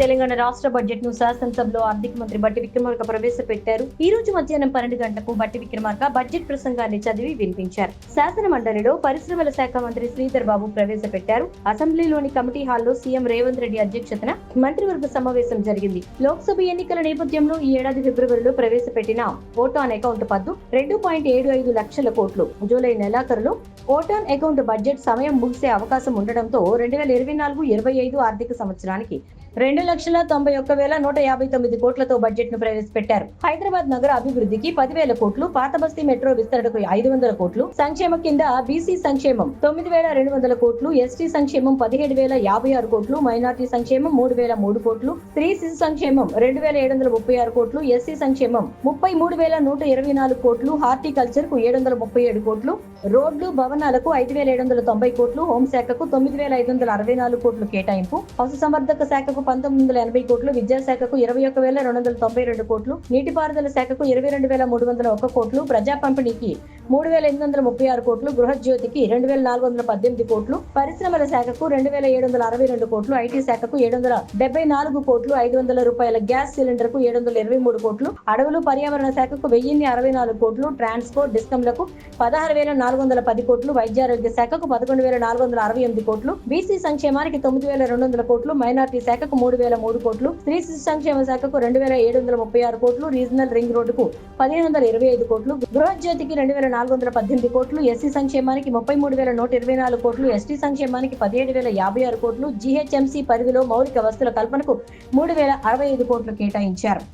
తెలంగాణ రాష్ట్ర బడ్జెట్ ను శాసనసభలో ఆర్థిక మంత్రి బట్టి విక్రమార్క ప్రవేశపెట్టారు. ఈ రోజు మధ్యాహ్నం 12 గంటలకు బట్టి విక్రమార్క బడ్జెట్ ప్రసంగాన్ని చదివి వినిపించారు. శాసన మండలిలో పరిశ్రమల శాఖ మంత్రి శ్రీధర్ బాబు ప్రవేశపెట్టారు. అసెంబ్లీలోని కమిటీ హాల్లో సీఎం రేవంత్ రెడ్డి అధ్యక్షతన మంత్రివర్గ సమావేశం జరిగింది. లోక్సభ ఎన్నికల నేపథ్యంలో ఈ ఏడాది ఫిబ్రవరిలో ప్రవేశపెట్టిన ఓట్ ఆన్ అకౌంట్ పద్దు 2.75 లక్షల కోట్లు. జూలై నెలాఖరులో ఓట్ ఆన్ అకౌంట్ బడ్జెట్ సమయం ముగిసే అవకాశం ఉండడంతో 2024-25 ఆర్థిక సంవత్సరానికి 2,91,159 కోట్లతో బడ్జెట్ ను ప్రవేశపెట్టారు. హైదరాబాద్ నగర అభివృద్ధికి 10,000 కోట్లు, పాత బస్తీ మెట్రో విస్తరణకు 500 కోట్లు, సంక్షేమ కింద బీసీ సంక్షేమం 9,200 కోట్లు, ఎస్టీ సంక్షేమం 17,056 కోట్లు, మైనార్టీ సంక్షేమం 3,003 కోట్లు, స్త్రీ శిశు సంక్షేమం 2,736 కోట్లు, ఎస్సీ సంక్షేమం 33,124 కోట్లు, హార్టికల్చర్ కు 737 కోట్లు, రోడ్లు భవనాలకు 5,790 కోట్లు, హోంశాఖకు 9,564 కోట్లు కేటాయింపు, పశుసంవర్ధక శాఖకు 1,980 కోట్లు, విద్యాశాఖకు 21,292 కోట్లు, నీటిపారుదల శాఖకు 22,301 కోట్లు, ప్రజా పంపిణీకి 3,836 కోట్లు, గృహజ్యోతికి 2,418 కోట్లు, పరిశ్రమల శాఖకు 2,762 కోట్లు, ఐటీ శాఖకు 774 కోట్లు, 500 రూపాయల గ్యాస్ సిలిండర్ కు 723 కోట్లు, అడవులు పర్యావరణ శాఖకు 1,064 కోట్లు, ట్రాన్స్పోర్ట్ డిస్కంలకు 16,410 కోట్లు, వైద్యారోగ్య శాఖకు 11,468 కోట్లు, బీసీ సంక్షేమానికి 9,200 కోట్లు, మైనార్టీ శాఖకు 3,003 కోట్లు, స్త్రీ శిశు సంక్షేమ శాఖకు 2,736 కోట్లు, రీజనల్ రింగ్ రోడ్డుకు 1,525 కోట్లు, గృహజ్యోతికి 2,418 కోట్లు, ఎస్సీ సంక్షేమానికి 33,124 కోట్లు, ఎస్టీ సంక్షేమానికి 17,056 కోట్లు, జీహెచ్ఎంసీ పరిధిలో మౌలిక వస్తువుల కల్పనకు 3,065 కోట్లు కేటాయించారు.